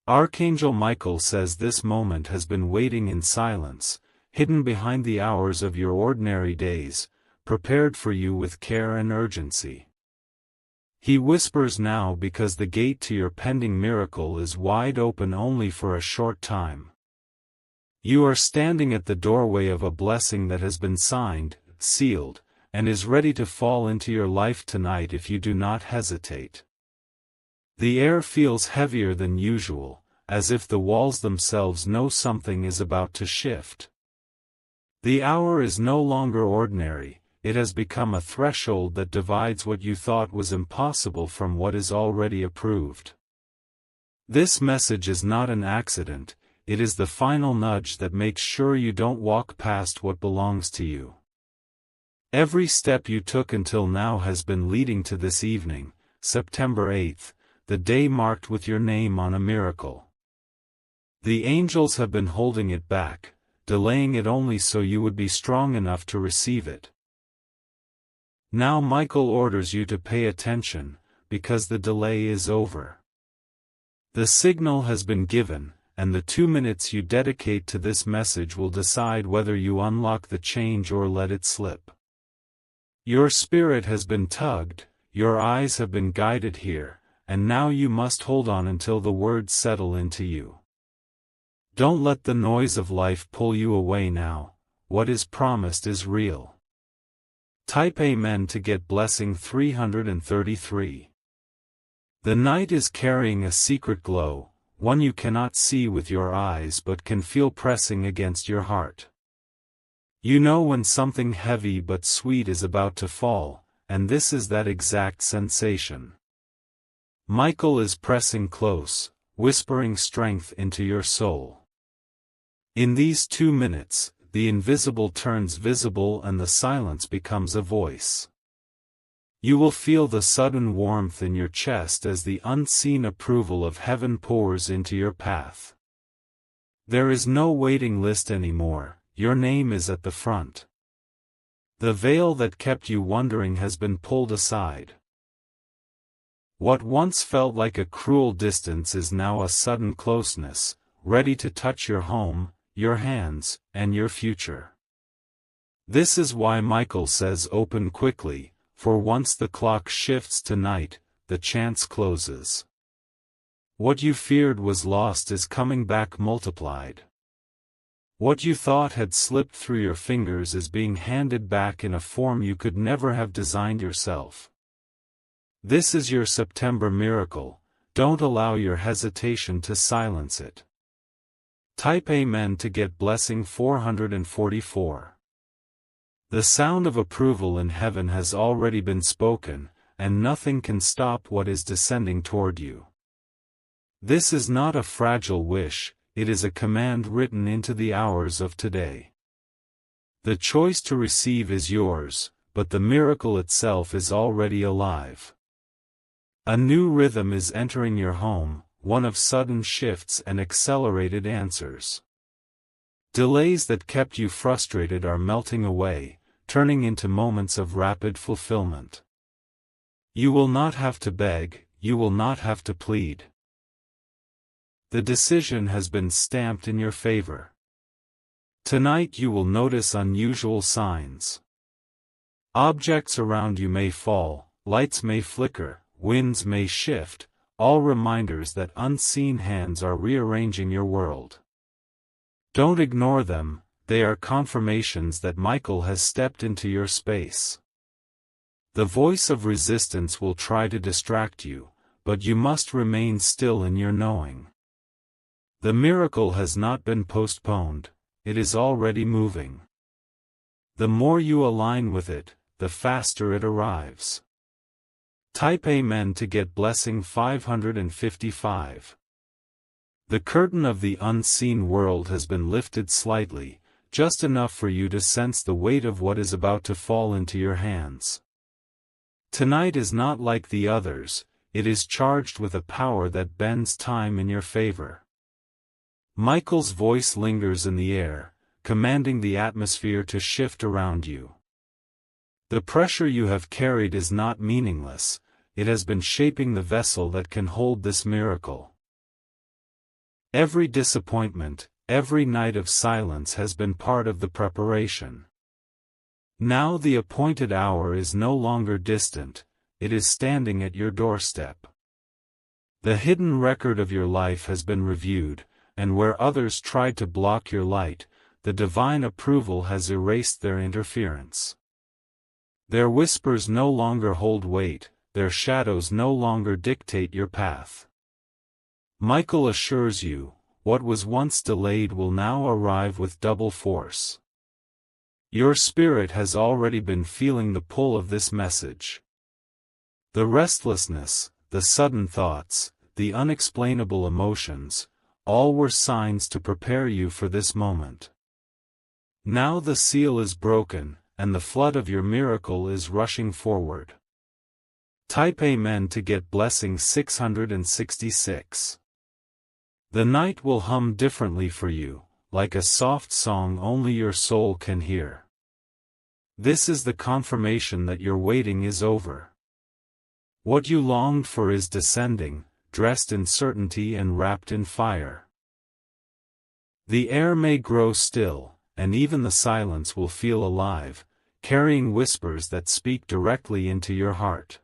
Archangel Michael says this moment has been waiting in silence, hidden behind the hours of your ordinary days, prepared for you with care and urgency. He whispers now because the gate to your pending miracle is wide open only for a short time. You are standing at the doorway of a blessing that has been signed, sealed, and is ready to fall into your life tonight if you do not hesitate. The air feels heavier than usual, as if the walls themselves know something is about to shift. The hour is no longer ordinary, it has become a threshold that divides what you thought was impossible from what is already approved. This message is not an accident, it is the final nudge that makes sure you don't walk past what belongs to you. Every step you took until now has been leading to this evening, September 8th, the day marked with your name on a miracle. The angels have been holding it back, delaying it only so you would be strong enough to receive it. Now Michael orders you to pay attention, because the delay is over. The signal has been given, and the 2 minutes you dedicate to this message will decide whether you unlock the change or let it slip. Your spirit has been tugged, your eyes have been guided here, and now you must hold on until the words settle into you. Don't let the noise of life pull you away now, what is promised is real. Type Amen to get blessing 333. The night is carrying a secret glow, one you cannot see with your eyes but can feel pressing against your heart. You know when something heavy but sweet is about to fall, and this is that exact sensation. Michael is pressing close, whispering strength into your soul. In these 2 minutes, the invisible turns visible and the silence becomes a voice. You will feel the sudden warmth in your chest as the unseen approval of heaven pours into your path. There is no waiting list anymore, your name is at the front. The veil that kept you wondering has been pulled aside. What once felt like a cruel distance is now a sudden closeness, ready to touch your home, your hands, and your future. This is why Michael says open quickly, for once the clock shifts to night, the chance closes. What you feared was lost is coming back multiplied. What you thought had slipped through your fingers is being handed back in a form you could never have designed yourself. This is your September miracle, don't allow your hesitation to silence it. Type Amen to get blessing 444. The sound of approval in heaven has already been spoken, and nothing can stop what is descending toward you. This is not a fragile wish, it is a command written into the hours of today. The choice to receive is yours, but the miracle itself is already alive. A new rhythm is entering your home, one of sudden shifts and accelerated answers. Delays that kept you frustrated are melting away, turning into moments of rapid fulfillment. You will not have to beg, you will not have to plead. The decision has been stamped in your favor. Tonight you will notice unusual signs. Objects around you may fall, lights may flicker, winds may shift, all reminders that unseen hands are rearranging your world. Don't ignore them, they are confirmations that Michael has stepped into your space. The voice of resistance will try to distract you, but you must remain still in your knowing. The miracle has not been postponed, it is already moving. The more you align with it, the faster it arrives. Type Amen to get blessing 555. The curtain of the unseen world has been lifted slightly, just enough for you to sense the weight of what is about to fall into your hands. Tonight is not like the others, it is charged with a power that bends time in your favor. Michael's voice lingers in the air, commanding the atmosphere to shift around you. The pressure you have carried is not meaningless, it has been shaping the vessel that can hold this miracle. Every disappointment, every night of silence has been part of the preparation. Now the appointed hour is no longer distant, it is standing at your doorstep. The hidden record of your life has been reviewed, and where others tried to block your light, the divine approval has erased their interference. Their whispers no longer hold weight, their shadows no longer dictate your path. Michael assures you, what was once delayed will now arrive with double force. Your spirit has already been feeling the pull of this message. The restlessness, the sudden thoughts, the unexplainable emotions, all were signs to prepare you for this moment. Now the seal is broken, and the flood of your miracle is rushing forward. Type Amen to get blessing 666. The night will hum differently for you, like a soft song only your soul can hear. This is the confirmation that your waiting is over. What you longed for is descending, dressed in certainty and wrapped in fire. The air may grow still, and even the silence will feel alive, carrying whispers that speak directly into your heart.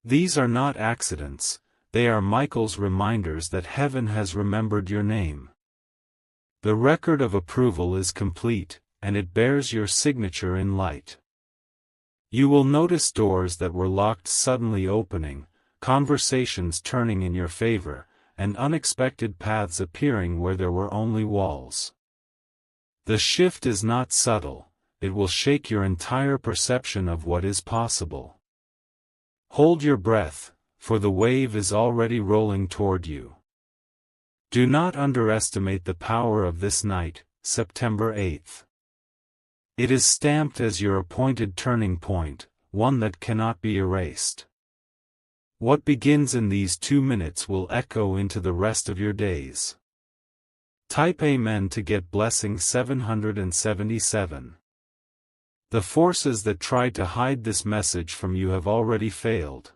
These are not accidents, they are Michael's reminders that heaven has remembered your name. The record of approval is complete, and it bears your signature in light. You will notice doors that were locked suddenly opening, conversations turning in your favor, and unexpected paths appearing where there were only walls. The shift is not subtle, it will shake your entire perception of what is possible. Hold your breath, for the wave is already rolling toward you. Do not underestimate the power of this night, September 8th. It is stamped as your appointed turning point, one that cannot be erased. What begins in these 2 minutes will echo into the rest of your days. Type Amen to get blessing 777. The forces that tried to hide this message from you have already failed.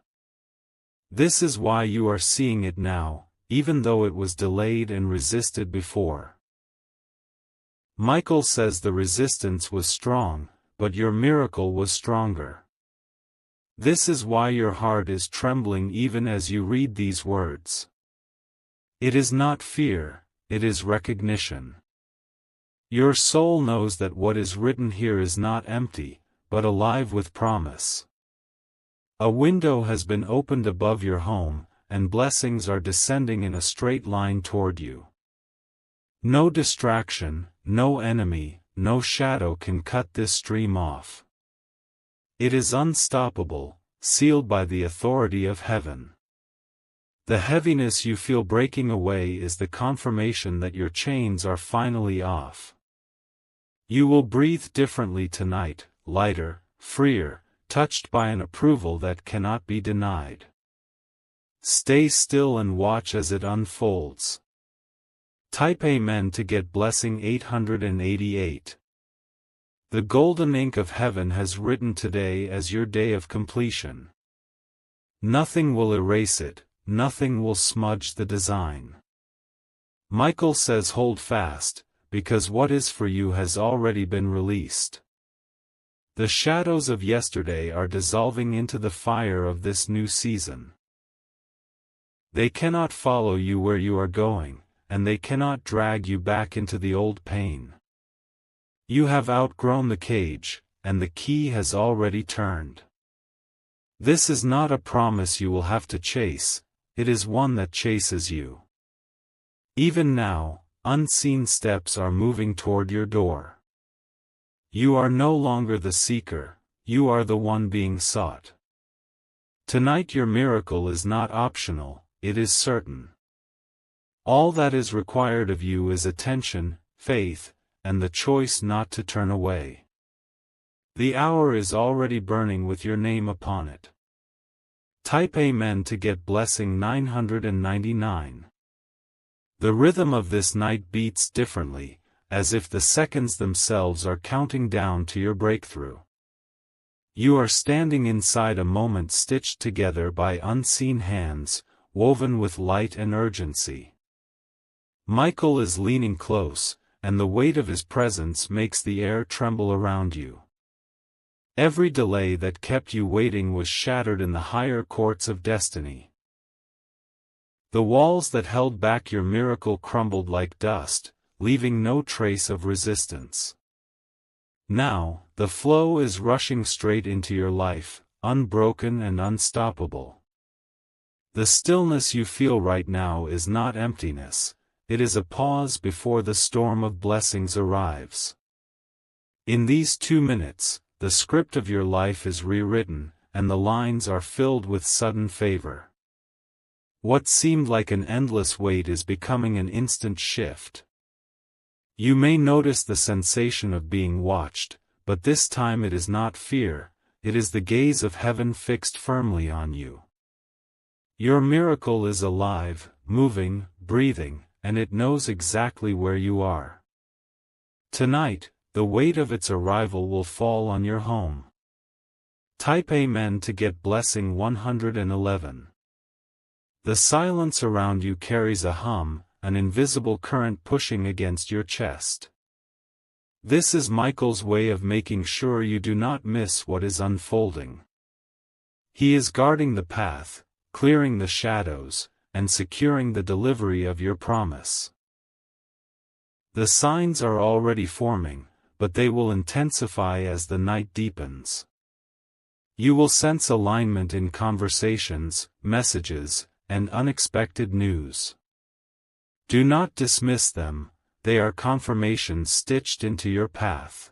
This is why you are seeing it now, even though it was delayed and resisted before. Michael says the resistance was strong, but your miracle was stronger. This is why your heart is trembling even as you read these words. It is not fear, it is recognition. Your soul knows that what is written here is not empty, but alive with promise. A window has been opened above your home, and blessings are descending in a straight line toward you. No distraction, no enemy, no shadow can cut this stream off. It is unstoppable, sealed by the authority of heaven. The heaviness you feel breaking away is the confirmation that your chains are finally off. You will breathe differently tonight, lighter, freer, touched by an approval that cannot be denied. Stay still and watch as it unfolds. Type Amen to get blessing 888. The golden ink of heaven has written today as your day of completion. Nothing will erase it, nothing will smudge the design. Michael says hold fast, because what is for you has already been released. The shadows of yesterday are dissolving into the fire of this new season. They cannot follow you where you are going, and they cannot drag you back into the old pain. You have outgrown the cage, and the key has already turned. This is not a promise you will have to chase, it is one that chases you. Even now, unseen steps are moving toward your door. You are no longer the seeker, you are the one being sought. Tonight your miracle is not optional, it is certain. All that is required of you is attention, faith, and the choice not to turn away. The hour is already burning with your name upon it. Type Amen to get blessing 999. The rhythm of this night beats differently, as if the seconds themselves are counting down to your breakthrough. You are standing inside a moment stitched together by unseen hands, woven with light and urgency. Michael is leaning close, and the weight of his presence makes the air tremble around you. Every delay that kept you waiting was shattered in the higher courts of destiny. The walls that held back your miracle crumbled like dust, leaving no trace of resistance. Now, the flow is rushing straight into your life, unbroken and unstoppable. The stillness you feel right now is not emptiness, it is a pause before the storm of blessings arrives. In these 2 minutes, the script of your life is rewritten, and the lines are filled with sudden favor. What seemed like an endless wait is becoming an instant shift. You may notice the sensation of being watched, but this time it is not fear, it is the gaze of heaven fixed firmly on you. Your miracle is alive, moving, breathing, and it knows exactly where you are. Tonight, the weight of its arrival will fall on your home. Type Amen to get blessing 111. The silence around you carries a hum, an invisible current pushing against your chest. This is Michael's way of making sure you do not miss what is unfolding. He is guarding the path, clearing the shadows, and securing the delivery of your promise. The signs are already forming, but they will intensify as the night deepens. You will sense alignment in conversations, messages, and unexpected news. Do not dismiss them, they are confirmations stitched into your path.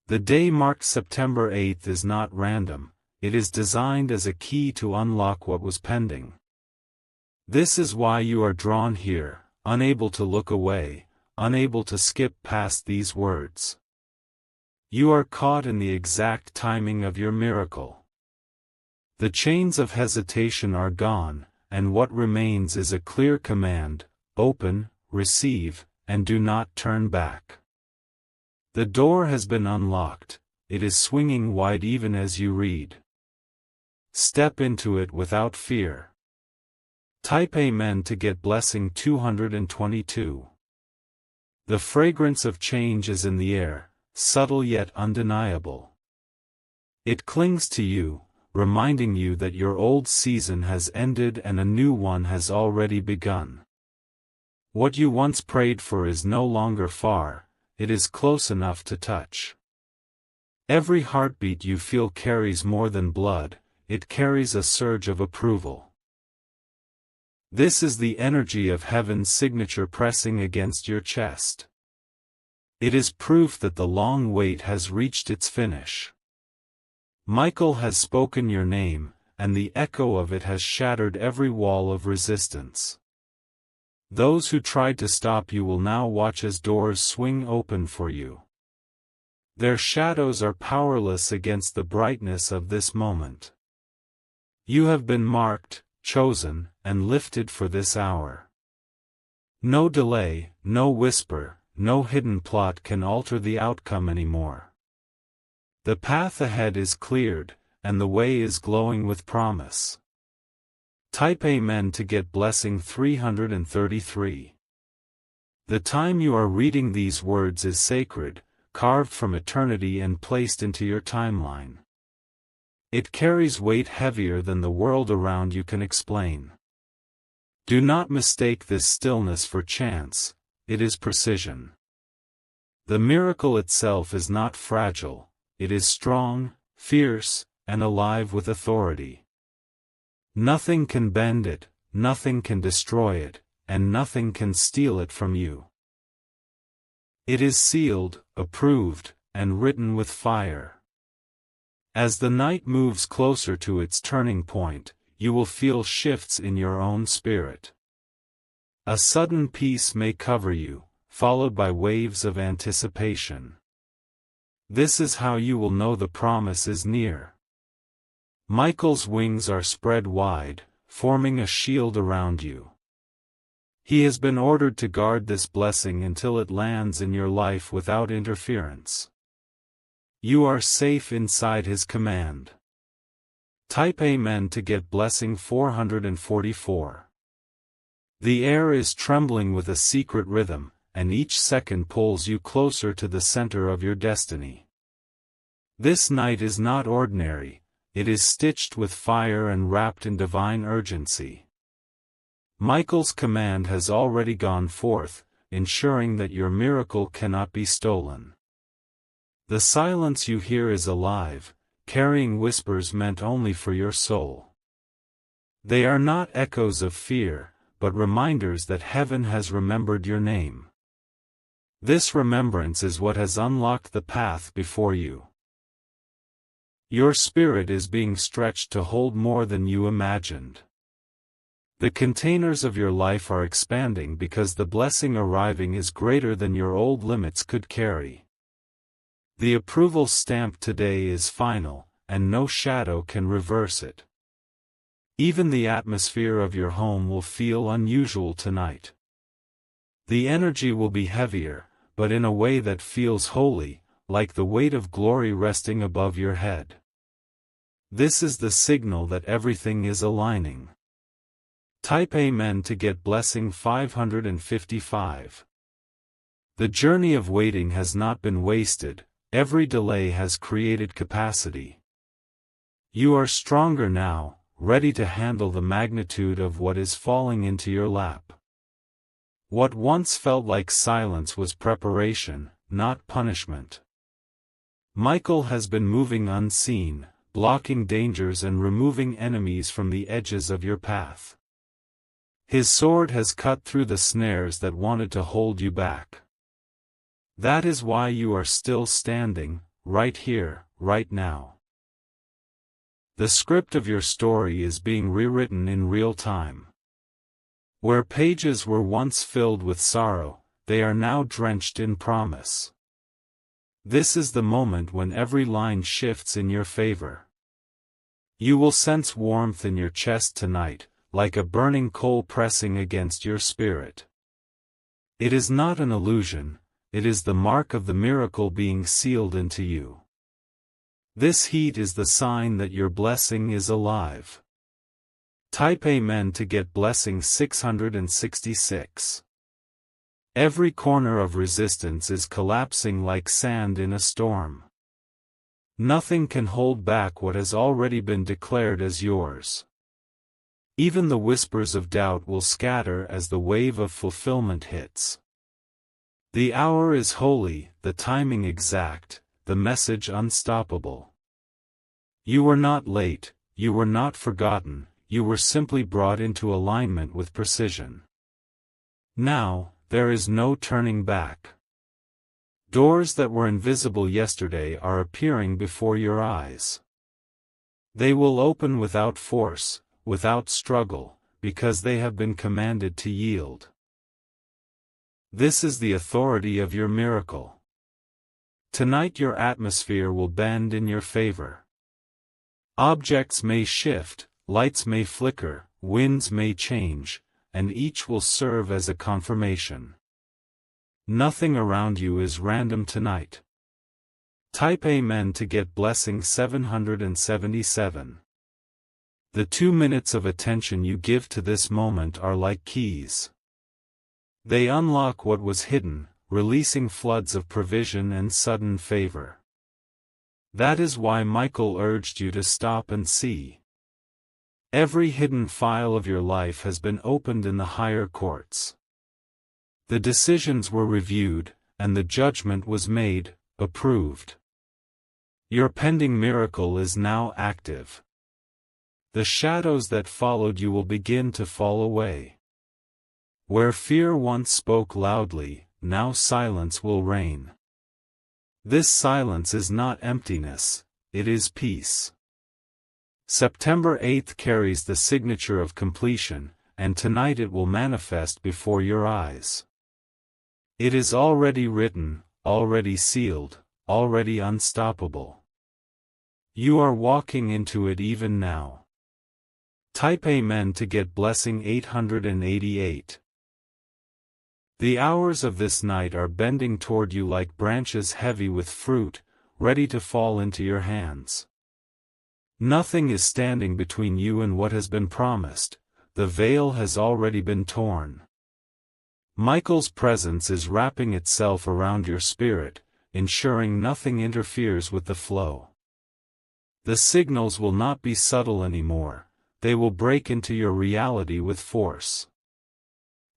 The day marked September 8th is not random, it is designed as a key to unlock what was pending. This is why you are drawn here, unable to look away, unable to skip past these words. You are caught in the exact timing of your miracle. The chains of hesitation are gone, and what remains is a clear command: open, receive, and do not turn back. The door has been unlocked, it is swinging wide even as you read. Step into it without fear. Type Amen to get blessing 222. The fragrance of change is in the air, subtle yet undeniable. It clings to you, reminding you that your old season has ended and a new one has already begun. What you once prayed for is no longer far, it is close enough to touch. Every heartbeat you feel carries more than blood, it carries a surge of approval. This is the energy of heaven's signature pressing against your chest. It is proof that the long wait has reached its finish. Michael has spoken your name, and the echo of it has shattered every wall of resistance. Those who tried to stop you will now watch as doors swing open for you. Their shadows are powerless against the brightness of this moment. You have been marked, chosen, and lifted for this hour. No delay, no whisper, no hidden plot can alter the outcome anymore. The path ahead is cleared, and the way is glowing with promise. Type Amen to get blessing 333. The time you are reading these words is sacred, carved from eternity and placed into your timeline. It carries weight heavier than the world around you can explain. Do not mistake this stillness for chance, it is precision. The miracle itself is not fragile, it is strong, fierce, and alive with authority. Nothing can bend it, nothing can destroy it, and nothing can steal it from you. It is sealed, approved, and written with fire. As the night moves closer to its turning point, you will feel shifts in your own spirit. A sudden peace may cover you, followed by waves of anticipation. This is how you will know the promise is near. Michael's wings are spread wide, forming a shield around you. He has been ordered to guard this blessing until it lands in your life without interference. You are safe inside his command. Type Amen to get blessing 444. The air is trembling with a secret rhythm, and each second pulls you closer to the center of your destiny. This night is not ordinary, it is stitched with fire and wrapped in divine urgency. Michael's command has already gone forth, ensuring that your miracle cannot be stolen. The silence you hear is alive, carrying whispers meant only for your soul. They are not echoes of fear, but reminders that heaven has remembered your name. This remembrance is what has unlocked the path before you. Your spirit is being stretched to hold more than you imagined. The containers of your life are expanding because the blessing arriving is greater than your old limits could carry. The approval stamp today is final, and no shadow can reverse it. Even the atmosphere of your home will feel unusual tonight. The energy will be heavier, but in a way that feels holy, like the weight of glory resting above your head. This is the signal that everything is aligning. Type Amen to get blessing 555. The journey of waiting has not been wasted, every delay has created capacity. You are stronger now, ready to handle the magnitude of what is falling into your lap. What once felt like silence was preparation, not punishment. Michael has been moving unseen, blocking dangers and removing enemies from the edges of your path. His sword has cut through the snares that wanted to hold you back. That is why you are still standing, right here, right now. The script of your story is being rewritten in real time. Where pages were once filled with sorrow, they are now drenched in promise. This is the moment when every line shifts in your favor. You will sense warmth in your chest tonight, like a burning coal pressing against your spirit. It is not an illusion, it is the mark of the miracle being sealed into you. This heat is the sign that your blessing is alive. Type Amen to get blessing 666. Every corner of resistance is collapsing like sand in a storm. Nothing can hold back what has already been declared as yours. Even the whispers of doubt will scatter as the wave of fulfillment hits. The hour is holy, the timing exact, the message unstoppable. You were not late, you were not forgotten, you were simply brought into alignment with precision. Now, there is no turning back. Doors that were invisible yesterday are appearing before your eyes. They will open without force, without struggle, because they have been commanded to yield. This is the authority of your miracle. Tonight your atmosphere will bend in your favor. Objects may shift, lights may flicker, winds may change, and each will serve as a confirmation. Nothing around you is random tonight. Type Amen to get blessing 777. The 2 minutes of attention you give to this moment are like keys. They unlock what was hidden, releasing floods of provision and sudden favor. That is why Michael urged you to stop and see. Every hidden file of your life has been opened in the higher courts. The decisions were reviewed, and the judgment was made, approved. Your pending miracle is now active. The shadows that followed you will begin to fall away. Where fear once spoke loudly, now silence will reign. This silence is not emptiness, it is peace. September 8th carries the signature of completion, and tonight it will manifest before your eyes. It is already written, already sealed, already unstoppable. You are walking into it even now. Type Amen to get blessing 888. The hours of this night are bending toward you like branches heavy with fruit, ready to fall into your hands. Nothing is standing between you and what has been promised. the veil has already been torn. Michael's presence is wrapping itself around your spirit, ensuring nothing interferes with the flow. The signals will not be subtle anymore, they will break into your reality with force.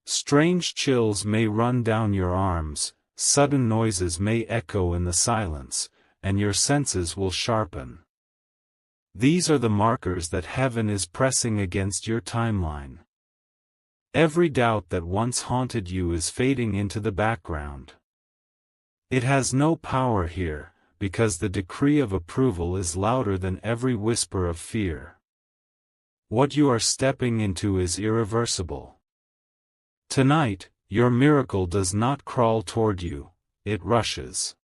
Strange chills may run down your arms, sudden noises may echo in the silence, and your senses will sharpen. These are the markers that heaven is pressing against your timeline. Every doubt that once haunted you is fading into the background. It has no power here, because the decree of approval is louder than every whisper of fear. What you are stepping into is irreversible. Tonight, your miracle does not crawl toward you, it rushes.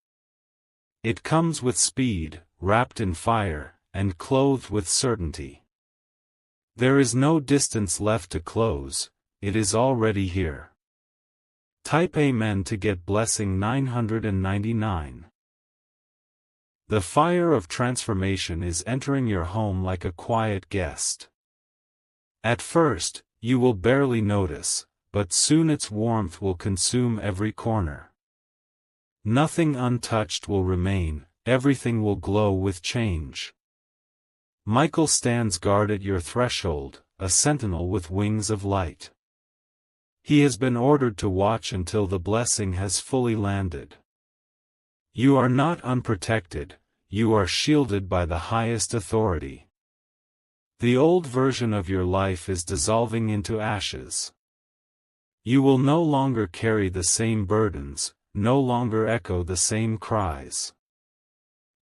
It comes with speed, wrapped in fire, and clothed with certainty. There is no distance left to close, it is already here. Type Amen to get blessing 999. The fire of transformation is entering your home like a quiet guest. At first, you will barely notice, but soon its warmth will consume every corner. Nothing untouched will remain, everything will glow with change. Michael stands guard at your threshold, a sentinel with wings of light. He has been ordered to watch until the blessing has fully landed. You are not unprotected, you are shielded by the highest authority. The old version of your life is dissolving into ashes. You will no longer carry the same burdens, no longer echo the same cries.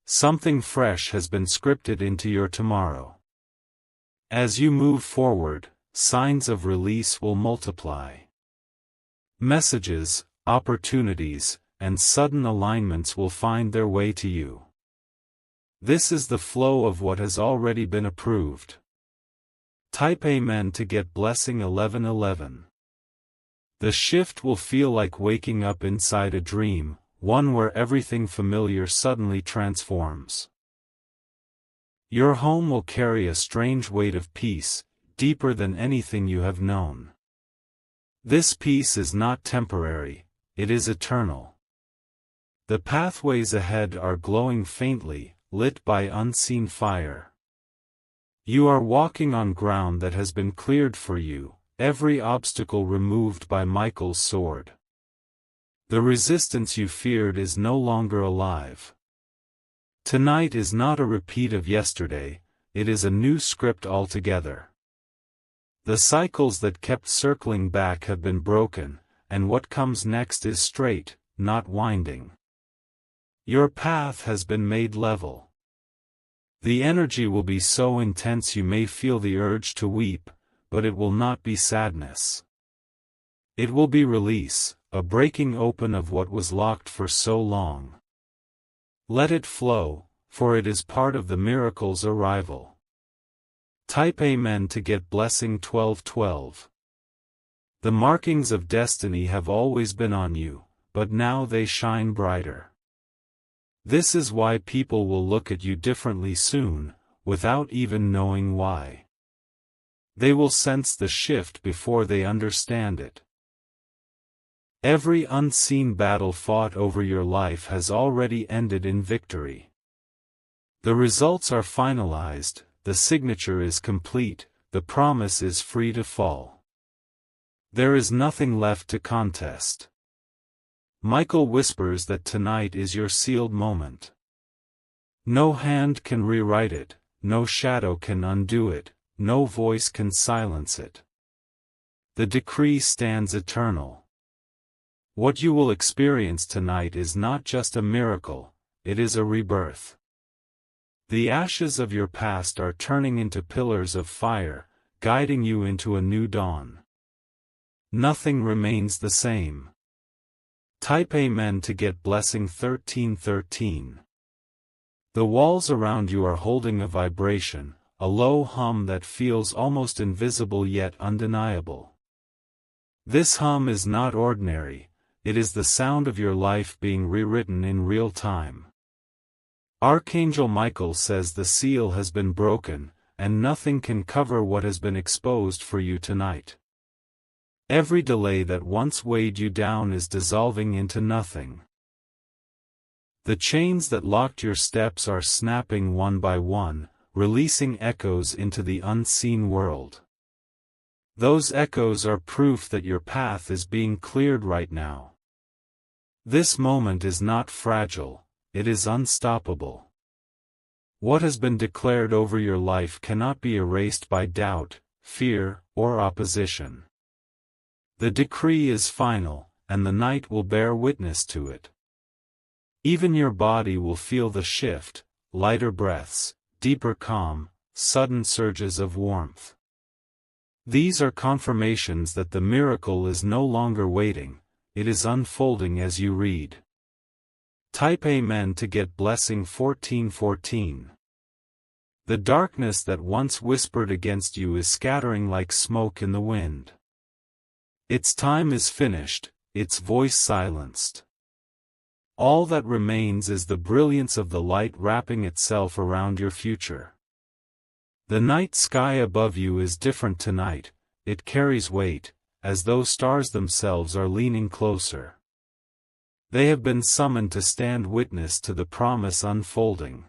Something fresh has been scripted into your tomorrow. As you move forward, signs of release will multiply. Messages, opportunities, and sudden alignments will find their way to you. This is the flow of what has already been approved. Type Amen to get blessing 1111. The shift will feel like waking up inside a dream, one where everything familiar suddenly transforms. Your home will carry a strange weight of peace, deeper than anything you have known. This peace is not temporary, it is eternal. The pathways ahead are glowing faintly, lit by unseen fire. You are walking on ground that has been cleared for you, every obstacle removed by Michael's sword. The resistance you feared is no longer alive. Tonight is not a repeat of yesterday, it is a new script altogether. The cycles that kept circling back have been broken, and what comes next is straight, not winding. Your path has been made level. The energy will be so intense you may feel the urge to weep, but it will not be sadness. It will be release, a breaking open of what was locked for so long. Let it flow, for it is part of the miracle's arrival. Type Amen to get blessing 1212. The markings of destiny have always been on you, but now they shine brighter. This is why people will look at you differently soon, without even knowing why. They will sense the shift before they understand it. Every unseen battle fought over your life has already ended in victory. The results are finalized, the signature is complete, the promise is free to fall. There is nothing left to contest. Michael whispers that tonight is your sealed moment. No hand can rewrite it, no shadow can undo it, no voice can silence it. The decree stands eternal. What you will experience tonight is not just a miracle, it is a rebirth. The ashes of your past are turning into pillars of fire, guiding you into a new dawn. Nothing remains the same. Type Amen to get blessing 1313. The walls around you are holding a vibration, a low hum that feels almost invisible yet undeniable. This hum is not ordinary, it is the sound of your life being rewritten in real time. Archangel Michael says the seal has been broken, and nothing can cover what has been exposed for you tonight. Every delay that once weighed you down is dissolving into nothing. The chains that locked your steps are snapping one by one, releasing echoes into the unseen world. Those echoes are proof that your path is being cleared right now. This moment is not fragile, it is unstoppable. What has been declared over your life cannot be erased by doubt, fear, or opposition. The decree is final, and the night will bear witness to it. Even your body will feel the shift, lighter breaths, deeper calm, sudden surges of warmth. These are confirmations that the miracle is no longer waiting, it is unfolding as you read. Type Amen to get blessing 1414. The darkness that once whispered against you is scattering like smoke in the wind. Its time is finished, its voice silenced. All that remains is the brilliance of the light wrapping itself around your future. The night sky above you is different tonight, it carries weight, as though stars themselves are leaning closer. They have been summoned to stand witness to the promise unfolding.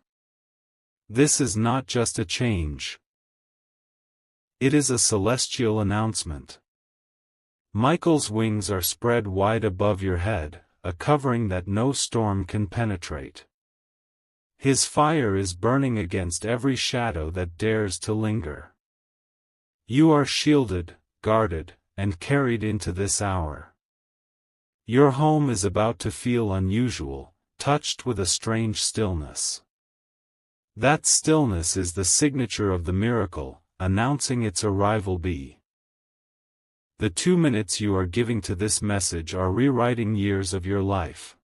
This is not just a change. It is a celestial announcement. Michael's wings are spread wide above your head, a covering that no storm can penetrate. His fire is burning against every shadow that dares to linger. You are shielded, guarded, and carried into this hour. Your home is about to feel unusual, touched with a strange stillness. That stillness is the signature of the miracle, announcing its arrival. The 2 minutes you are giving to this message are rewriting years of your life.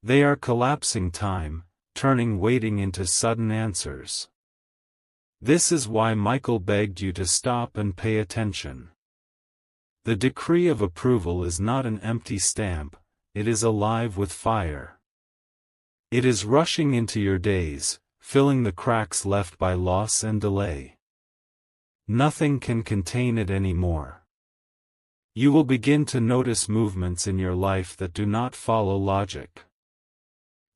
They are collapsing time, turning waiting into sudden answers. This is why Michael begged you to stop and pay attention. The decree of approval is not an empty stamp, it is alive with fire. It is rushing into your days, filling the cracks left by loss and delay. Nothing can contain it anymore. You will begin to notice movements in your life that do not follow logic.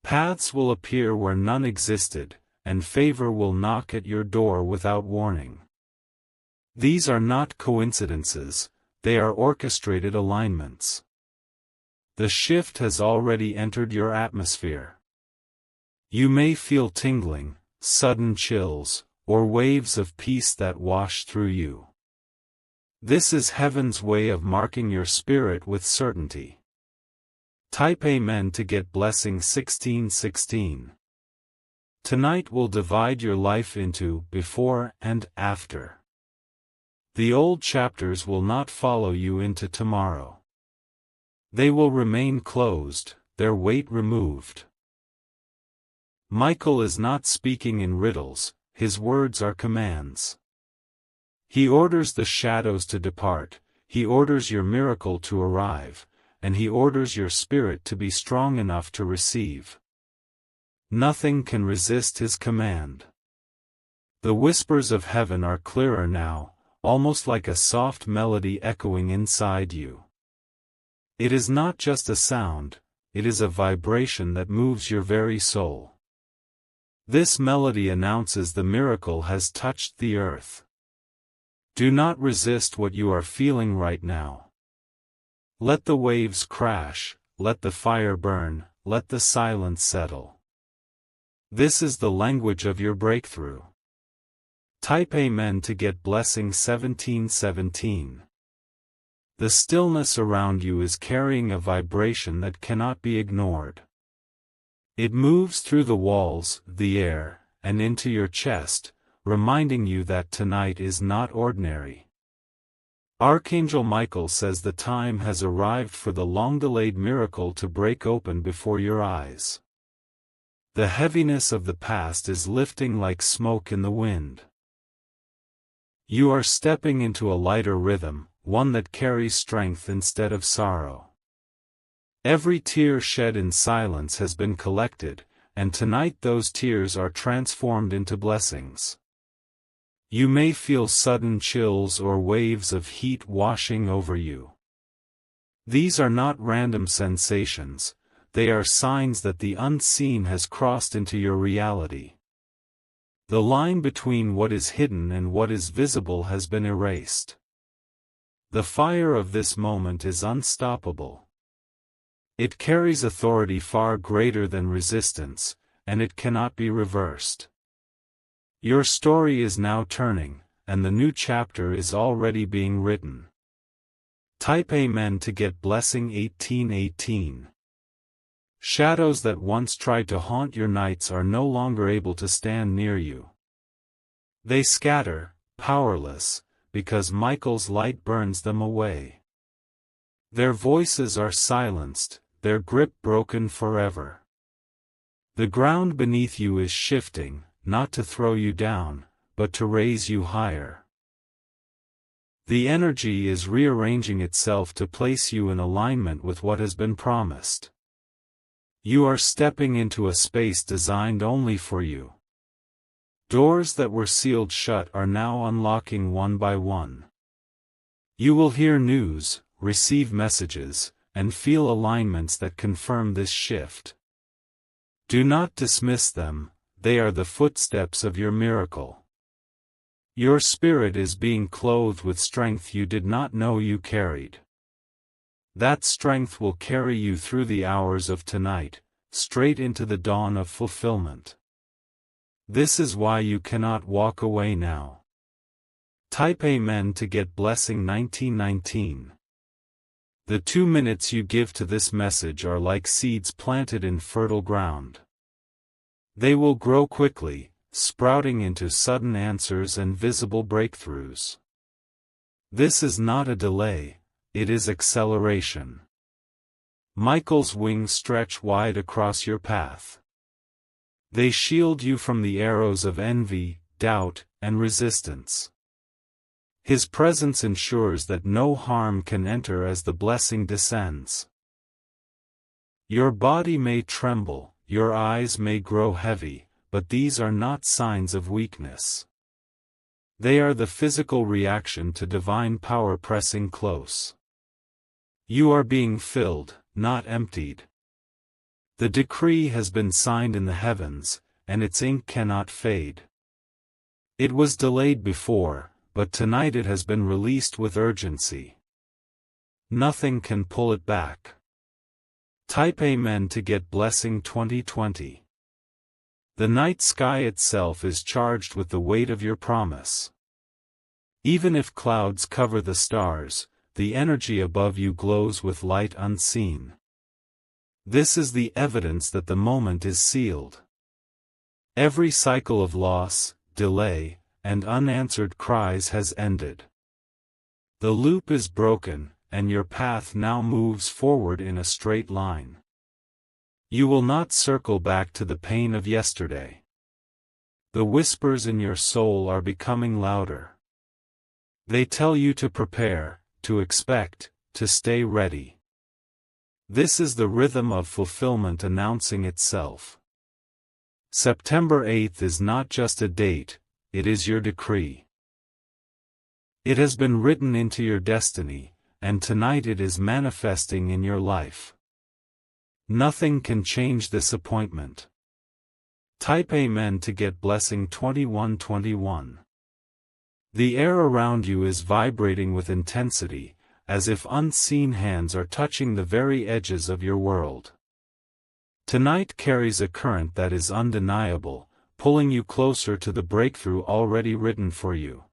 Paths will appear where none existed, and favor will knock at your door without warning. These are not coincidences, they are orchestrated alignments. The shift has already entered your atmosphere. You may feel tingling, sudden chills, or waves of peace that wash through you. This is heaven's way of marking your spirit with certainty. Type Amen to get blessing 1616. Tonight will divide your life into before and after. The old chapters will not follow you into tomorrow. They will remain closed, their weight removed. Michael is not speaking in riddles, his words are commands. He orders the shadows to depart, he orders your miracle to arrive, and he orders your spirit to be strong enough to receive. Nothing can resist his command. The whispers of heaven are clearer now, almost like a soft melody echoing inside you. It is not just a sound, it is a vibration that moves your very soul. This melody announces the miracle has touched the earth. Do not resist what you are feeling right now. Let the waves crash, let the fire burn, let the silence settle. This is the language of your breakthrough. Type Amen to get blessing 1717. The stillness around you is carrying a vibration that cannot be ignored. It moves through the walls, the air, and into your chest, reminding you that tonight is not ordinary. Archangel Michael says the time has arrived for the long-delayed miracle to break open before your eyes. The heaviness of the past is lifting like smoke in the wind. You are stepping into a lighter rhythm, one that carries strength instead of sorrow. Every tear shed in silence has been collected, and tonight those tears are transformed into blessings. You may feel sudden chills or waves of heat washing over you. These are not random sensations, they are signs that the unseen has crossed into your reality. The line between what is hidden and what is visible has been erased. The fire of this moment is unstoppable. It carries authority far greater than resistance, and it cannot be reversed. Your story is now turning, and the new chapter is already being written. Type Amen to get blessing 1818. Shadows that once tried to haunt your nights are no longer able to stand near you. They scatter, powerless, because Michael's light burns them away. Their voices are silenced, their grip broken forever. The ground beneath you is shifting, not to throw you down, but to raise you higher. The energy is rearranging itself to place you in alignment with what has been promised. You are stepping into a space designed only for you. Doors that were sealed shut are now unlocking one by one. You will hear news, receive messages, and feel alignments that confirm this shift. Do not dismiss them, they are the footsteps of your miracle. Your spirit is being clothed with strength you did not know you carried. That strength will carry you through the hours of tonight, straight into the dawn of fulfillment. This is why you cannot walk away now. Type Amen to get blessing 1919. The 2 minutes you give to this message are like seeds planted in fertile ground. They will grow quickly, sprouting into sudden answers and visible breakthroughs. This is not a delay, it is acceleration. Michael's wings stretch wide across your path. They shield you from the arrows of envy, doubt, and resistance. His presence ensures that no harm can enter as the blessing descends. Your body may tremble, your eyes may grow heavy, but these are not signs of weakness. They are the physical reaction to divine power pressing close. You are being filled, not emptied. The decree has been signed in the heavens, and its ink cannot fade. It was delayed before, but tonight it has been released with urgency. Nothing can pull it back. Type Amen to get blessing 2020. The night sky itself is charged with the weight of your promise. Even if clouds cover the stars, the energy above you glows with light unseen. This is the evidence that the moment is sealed. Every cycle of loss, delay, and unanswered cries has ended. The loop is broken, and your path now moves forward in a straight line. You will not circle back to the pain of yesterday. The whispers in your soul are becoming louder. They tell you to prepare, to expect, to stay ready. This is the rhythm of fulfillment announcing itself. September 8th is not just a date, it is your decree. It has been written into your destiny, and tonight it is manifesting in your life. Nothing can change this appointment. Type Amen to get blessing 2121. The air around you is vibrating with intensity, as if unseen hands are touching the very edges of your world. Tonight carries a current that is undeniable, pulling you closer to the breakthrough already written for you.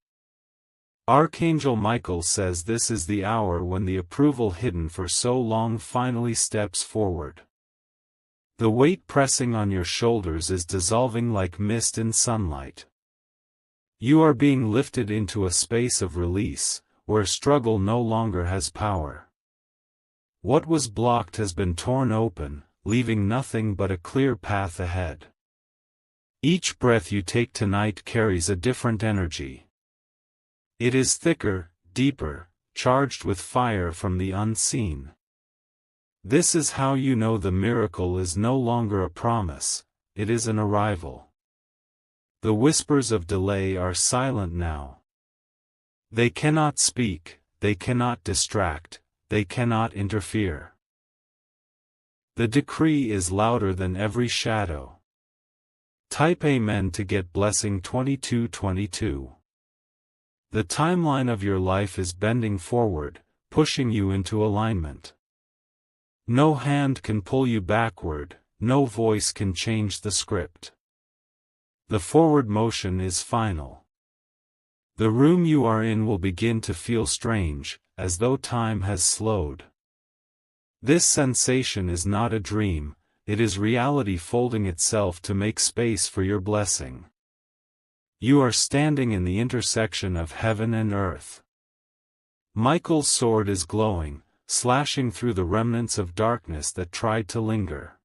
Archangel Michael says this is the hour when the approval hidden for so long finally steps forward. The weight pressing on your shoulders is dissolving like mist in sunlight. You are being lifted into a space of release, where struggle no longer has power. What was blocked has been torn open, leaving nothing but a clear path ahead. Each breath you take tonight carries a different energy. It is thicker, deeper, charged with fire from the unseen. This is how you know the miracle is no longer a promise, it is an arrival. The whispers of delay are silent now. They cannot speak, they cannot distract, they cannot interfere. The decree is louder than every shadow. Type Amen to get blessing 2222. The timeline of your life is bending forward, pushing you into alignment. No hand can pull you backward, no voice can change the script. The forward motion is final. The room you are in will begin to feel strange, as though time has slowed. This sensation is not a dream, it is reality folding itself to make space for your blessing. You are standing in the intersection of heaven and earth. Michael's sword is glowing, slashing through the remnants of darkness that tried to linger.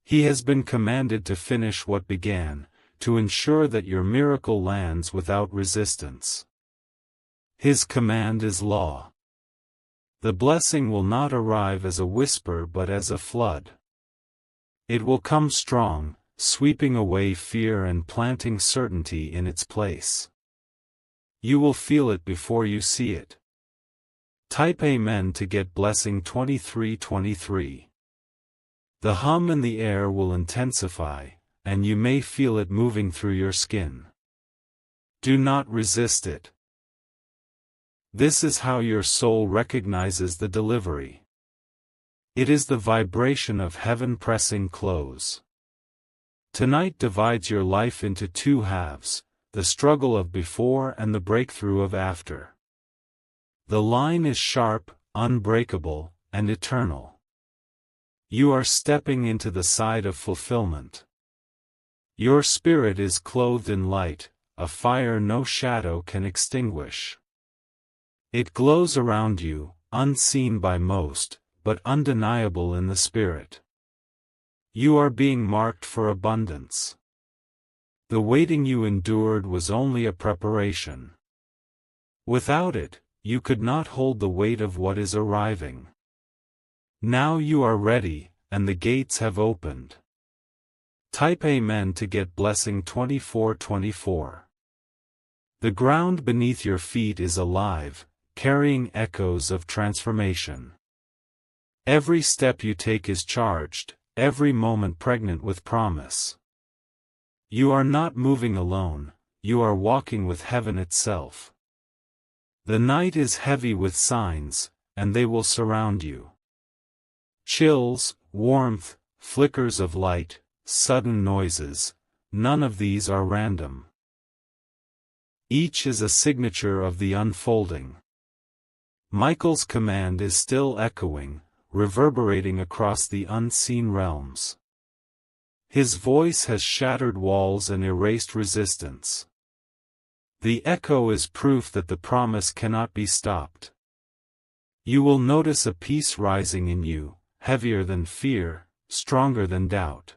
He has been commanded to finish what began, to ensure that your miracle lands without resistance. His command is law. The blessing will not arrive as a whisper but as a flood. It will come strong, sweeping away fear and planting certainty in its place. You will feel it before you see it. Type Amen to get blessing 2323. The hum in the air will intensify, and you may feel it moving through your skin. Do not resist it. This is how your soul recognizes the delivery. It is the vibration of heaven pressing close. Tonight divides your life into two halves, the struggle of before and the breakthrough of after. The line is sharp, unbreakable, and eternal. You are stepping into the side of fulfillment. Your spirit is clothed in light, a fire no shadow can extinguish. It glows around you, unseen by most, but undeniable in the spirit. You are being marked for abundance. The waiting you endured was only a preparation. Without it, you could not hold the weight of what is arriving. Now you are ready, and the gates have opened. Type Amen to get blessing 2424. The ground beneath your feet is alive, carrying echoes of transformation. Every step you take is charged, every moment pregnant with promise. You are not moving alone, you are walking with heaven itself. The night is heavy with signs, and they will surround you. Chills, warmth, flickers of light, sudden noises, none of these are random. Each is a signature of the unfolding. Michael's command is still echoing, reverberating across the unseen realms. His voice has shattered walls and erased resistance. The echo is proof that the promise cannot be stopped. You will notice a peace rising in you, heavier than fear, stronger than doubt.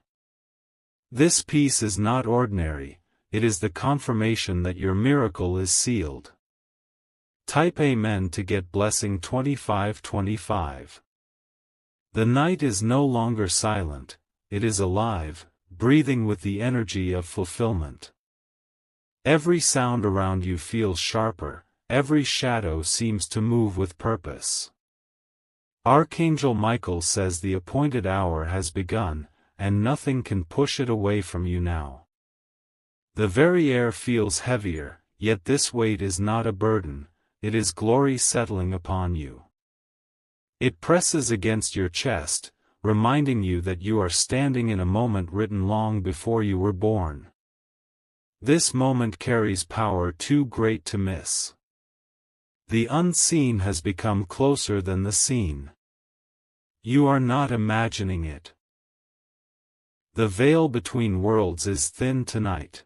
This peace is not ordinary, it is the confirmation that your miracle is sealed. Type Amen to get blessing 2525. The night is no longer silent, it is alive, breathing with the energy of fulfillment. Every sound around you feels sharper, every shadow seems to move with purpose. Archangel Michael says the appointed hour has begun, and nothing can push it away from you now. The very air feels heavier, yet this weight is not a burden, it is glory settling upon you. It presses against your chest, reminding you that you are standing in a moment written long before you were born. This moment carries power too great to miss. The unseen has become closer than the seen. You are not imagining it. The veil between worlds is thin tonight.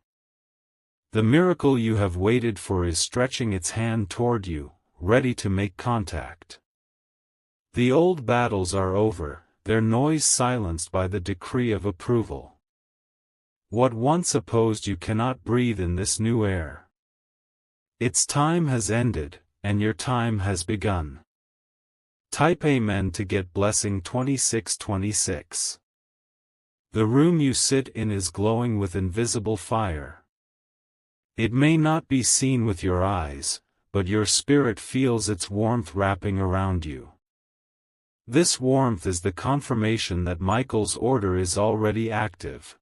The miracle you have waited for is stretching its hand toward you, ready to make contact. The old battles are over, their noise silenced by the decree of approval. What once opposed you cannot breathe in this new air. Its time has ended, and your time has begun. Type Amen to get blessing 2626. The room you sit in is glowing with invisible fire. It may not be seen with your eyes, but your spirit feels its warmth wrapping around you. This warmth is the confirmation that Michael's order is already active.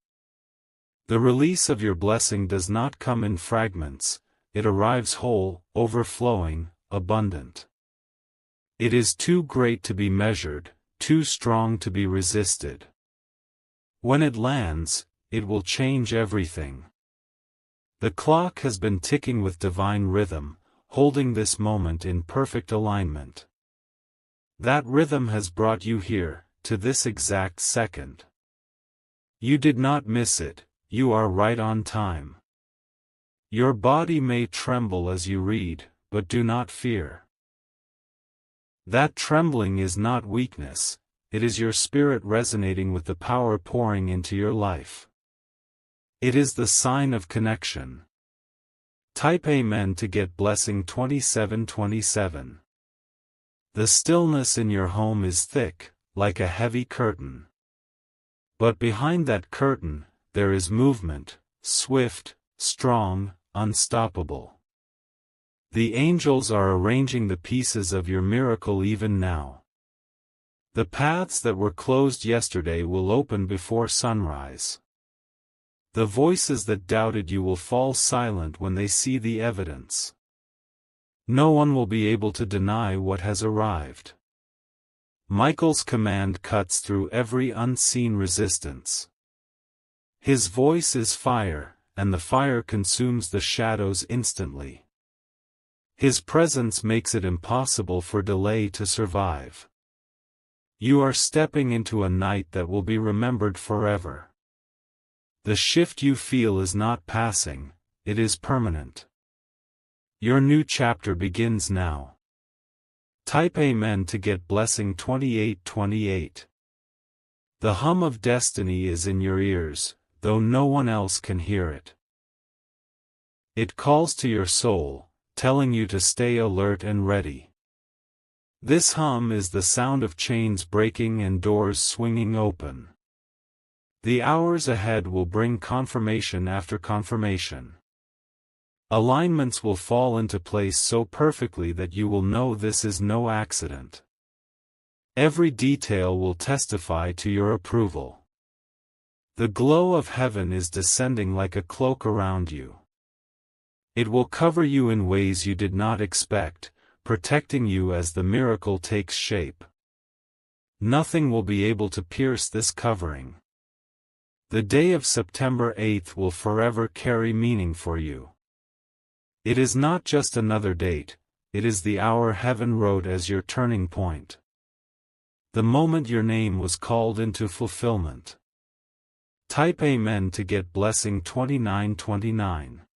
The release of your blessing does not come in fragments, it arrives whole, overflowing, abundant. It is too great to be measured, too strong to be resisted. When it lands, it will change everything. The clock has been ticking with divine rhythm, holding this moment in perfect alignment. That rhythm has brought you here, to this exact second. You did not miss it, you are right on time. Your body may tremble as you read, but do not fear. That trembling is not weakness, it is your spirit resonating with the power pouring into your life. It is the sign of connection. Type Amen to get blessing 2727. The stillness in your home is thick, like a heavy curtain. But behind that curtain, there is movement, swift, strong, unstoppable. The angels are arranging the pieces of your miracle even now. The paths that were closed yesterday will open before sunrise. The voices that doubted you will fall silent when they see the evidence. No one will be able to deny what has arrived. Michael's command cuts through every unseen resistance. His voice is fire, and the fire consumes the shadows instantly. His presence makes it impossible for delay to survive. You are stepping into a night that will be remembered forever. The shift you feel is not passing, it is permanent. Your new chapter begins now. Type Amen to get blessing 2828. The hum of destiny is in your ears, though no one else can hear it. It calls to your soul, telling you to stay alert and ready. This hum is the sound of chains breaking and doors swinging open. The hours ahead will bring confirmation after confirmation. Alignments will fall into place so perfectly that you will know this is no accident. Every detail will testify to your approval. The glow of heaven is descending like a cloak around you. It will cover you in ways you did not expect, protecting you as the miracle takes shape. Nothing will be able to pierce this covering. The day of September 8th will forever carry meaning for you. It is not just another date, it is the hour heaven wrote as your turning point. The moment your name was called into fulfillment. Type Amen to get blessing 2929.